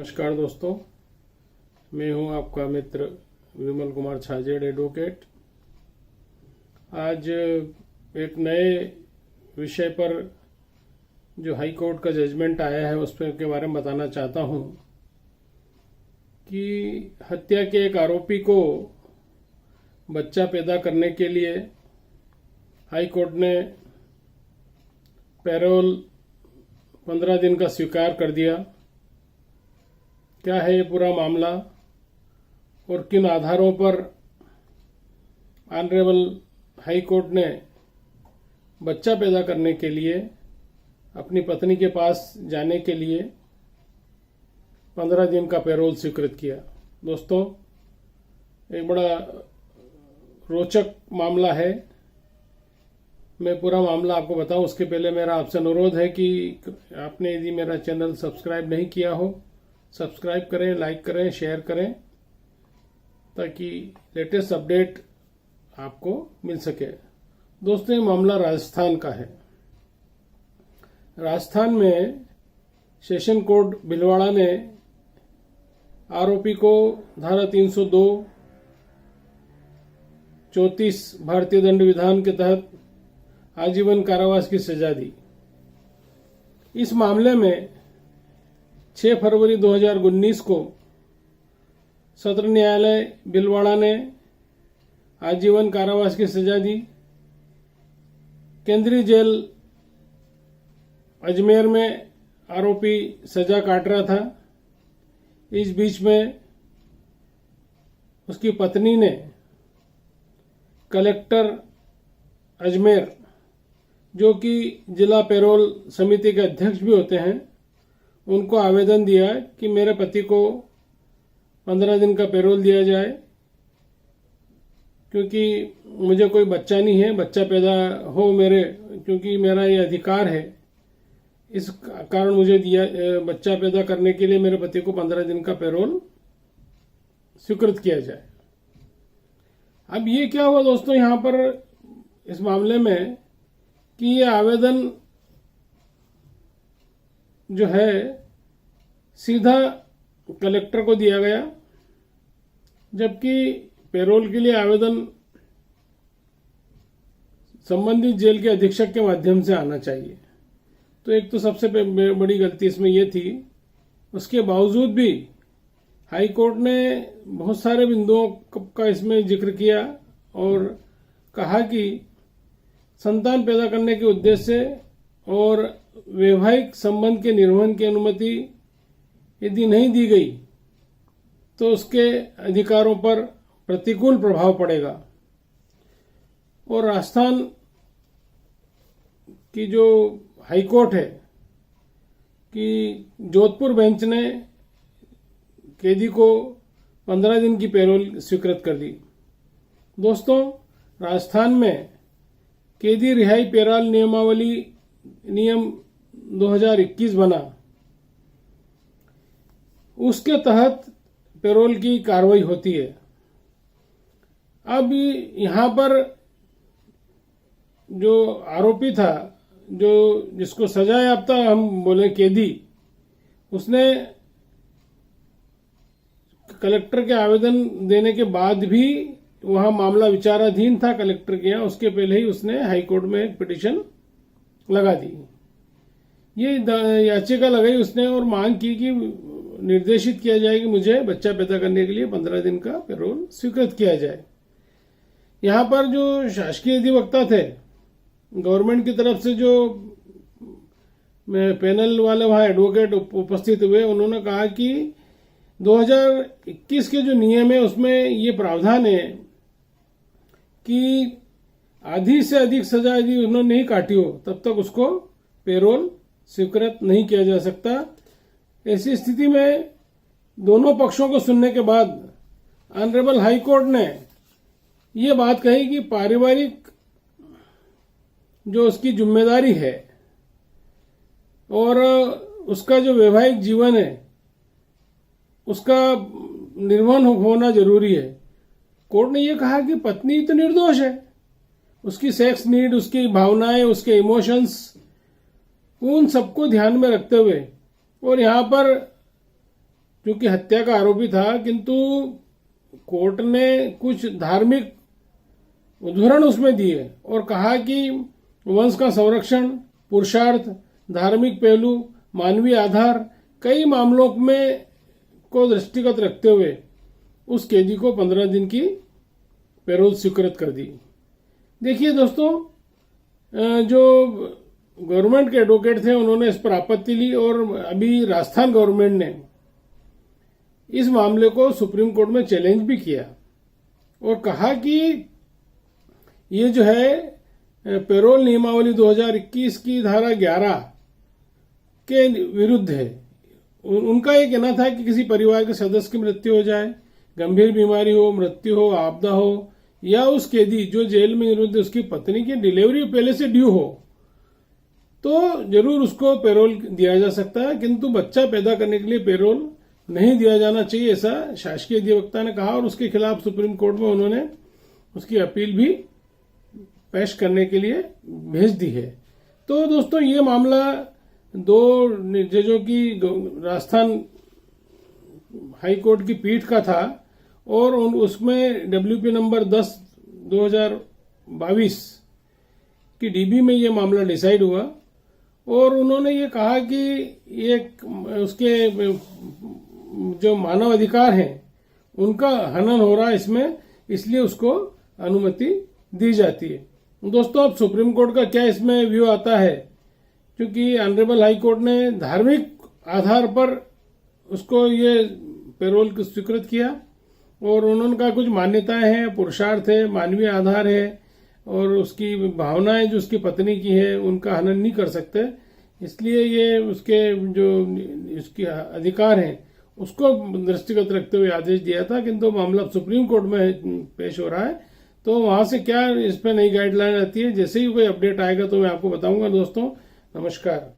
नमस्कार दोस्तों, मैं हूं आपका मित्र विमल कुमार छाजेड़ एडवोकेट। आज एक नए विषय पर जो हाई कोर्ट का जजमेंट आया है उस पर के बारे में बताना चाहता हूं कि हत्या के एक आरोपी को बच्चा पैदा करने के लिए हाई कोर्ट ने पैरोल 15 दिन का स्वीकार कर दिया। क्या है ये पूरा मामला और किन आधारों पर ऑनरेबल हाई कोर्ट ने बच्चा पैदा करने के लिए अपनी पत्नी के पास जाने के लिए 15 दिन का पैरोल स्वीकृत किया। दोस्तों, एक बड़ा रोचक मामला है। मैं पूरा मामला आपको बताऊं उसके पहले मेरा आपसे अनुरोध है कि आपने यदि मेरा चैनल सब्सक्राइब नहीं किया हो, सब्सक्राइब करें, लाइक करें, शेयर करें ताकि लेटेस्ट अपडेट आपको मिल सके। दोस्तों, ये मामला राजस्थान का है। राजस्थान में सेशन कोर्ट भीलवाड़ा ने आरोपी को धारा 302, 34 भारतीय दंड विधान के तहत आजीवन कारावास की सजा दी। इस मामले में 6 फरवरी 2019 को सत्र न्यायालय भीलवाड़ा ने आजीवन कारावास की सजा दी। केंद्रीय जेल अजमेर में आरोपी सजा काट रहा था। इस बीच में उसकी पत्नी ने कलेक्टर अजमेर, जो कि जिला पैरोल समिति के अध्यक्ष भी होते हैं, उनको आवेदन दिया कि मेरे पति को 15 दिन का पैरोल दिया जाए क्योंकि मुझे कोई बच्चा नहीं है, बच्चा पैदा हो मेरे, क्योंकि मेरा ये अधिकार है, इस कारण मुझे बच्चा पैदा करने के लिए मेरे पति को 15 दिन का पैरोल स्वीकृत किया जाए। अब ये क्या हुआ दोस्तों, यहाँ पर इस मामले में कि ये आवेदन जो है सीधा कलेक्टर को दिया गया, जबकि पैरोल के लिए आवेदन संबंधित जेल के अधीक्षक के माध्यम से आना चाहिए। तो एक तो सबसे बड़ी गलती इसमें यह थी। उसके बावजूद भी हाई कोर्ट ने बहुत सारे बिंदुओं का इसमें जिक्र किया और कहा कि संतान पैदा करने के उद्देश्य से और वैवाहिक संबंध के निर्वहन की अनुमति यदि नहीं दी गई तो उसके अधिकारों पर प्रतिकूल प्रभाव पड़ेगा। और राजस्थान की जो हाई कोर्ट है कि जोधपुर बेंच ने कैदी को 15 दिन की पैरोल स्वीकृत कर दी। दोस्तों, राजस्थान में कैदी रिहाई पैरोल नियमावली नियम 2021 बना, उसके तहत पैरोल की कार्रवाई होती है। अब यहाँ पर जो आरोपी था, जो जिसको सजा याफ्ता हम बोले कैदी, उसने कलेक्टर के आवेदन देने के बाद भी वहां मामला विचाराधीन था कलेक्टर के यहाँ, उसके पहले ही उसने हाई कोर्ट में एक पिटीशन लगा दी। ये याचिका लगाई उसने और मांग की कि निर्देशित किया जाए कि मुझे बच्चा पैदा करने के लिए 15 दिन का पैरोल स्वीकृत किया जाए। यहाँ पर जो शासकीय अधिवक्ता थे, गवर्नमेंट की तरफ से जो पैनल वाले वहां एडवोकेट उपस्थित हुए, उन्होंने कहा कि 2021 के जो नियम है उसमें ये प्रावधान है कि आधी से अधिक सजा यदि उन्होंने नहीं काटी हो तब तक उसको पैरोल स्वीकृत नहीं किया जा सकता। ऐसी स्थिति में दोनों पक्षों को सुनने के बाद ऑनरेबल हाई कोर्ट ने ये बात कही कि पारिवारिक जो उसकी जिम्मेदारी है और उसका जो वैवाहिक जीवन है उसका निर्वहन होना जरूरी है। कोर्ट ने यह कहा कि पत्नी तो निर्दोष है, उसकी सेक्स नीड, उसकी भावनाएं, उसके इमोशंस, उन सबको ध्यान में रखते हुए और यहाँ पर क्योंकि हत्या का आरोपी था, किंतु कोर्ट ने कुछ धार्मिक उदाहरण उसमें दिए और कहा कि वंश का संरक्षण, पुरुषार्थ, धार्मिक पहलू, मानवीय आधार, कई मामलों में को दृष्टिगत रखते हुए उस कैदी को 15 दिन की पैरोल स्वीकृत कर दी। देखिए दोस्तों, जो गवर्नमेंट के एडवोकेट थे उन्होंने इस पर आपत्ति ली और अभी राजस्थान गवर्नमेंट ने इस मामले को सुप्रीम कोर्ट में चैलेंज भी किया और कहा कि ये जो है पैरोल नियमावली 2021 की धारा 11 के विरुद्ध है। उनका ये कहना था कि किसी परिवार के सदस्य की मृत्यु हो जाए, गंभीर बीमारी हो, मृत्यु हो, आपदा हो, या उस कैदी जो जेल में निरुद्ध उसकी पत्नी की डिलीवरी पहले से ड्यू हो, तो जरूर उसको पैरोल दिया जा सकता है, किंतु बच्चा पैदा करने के लिए पैरोल नहीं दिया जाना चाहिए, ऐसा शासकीय अधिवक्ता ने कहा। और उसके खिलाफ सुप्रीम कोर्ट में उन्होंने उसकी अपील भी पेश करने के लिए भेज दी है। तो दोस्तों, ये मामला 2 जजों की राजस्थान हाई कोर्ट की पीठ का था और उसमें WP नंबर 10/2022 की DB में ये मामला डिसाइड हुआ और उन्होंने ये कहा कि ये उसके जो मानव अधिकार हैं उनका हनन हो रहा है इसमें, इसलिए उसको अनुमति दी जाती है। दोस्तों, अब सुप्रीम कोर्ट का क्या इसमें व्यू आता है, क्योंकि ऑनरेबल हाई कोर्ट ने धार्मिक आधार पर उसको ये पैरोल को स्वीकृत किया और उन्होंने कहा कुछ मान्यताएं हैं, पुरुषार्थ है, मानवीय आधार है और उसकी भावनाएं जो उसकी पत्नी की है उनका हनन नहीं कर सकते, इसलिए ये उसके जो उसके अधिकार हैं उसको दृष्टिगत रखते हुए आदेश दिया था। किंतु मामला सुप्रीम कोर्ट में पेश हो रहा है, तो वहां से क्या इस पर नई गाइडलाइन आती है, जैसे ही कोई अपडेट आएगा तो मैं आपको बताऊंगा। दोस्तों, नमस्कार।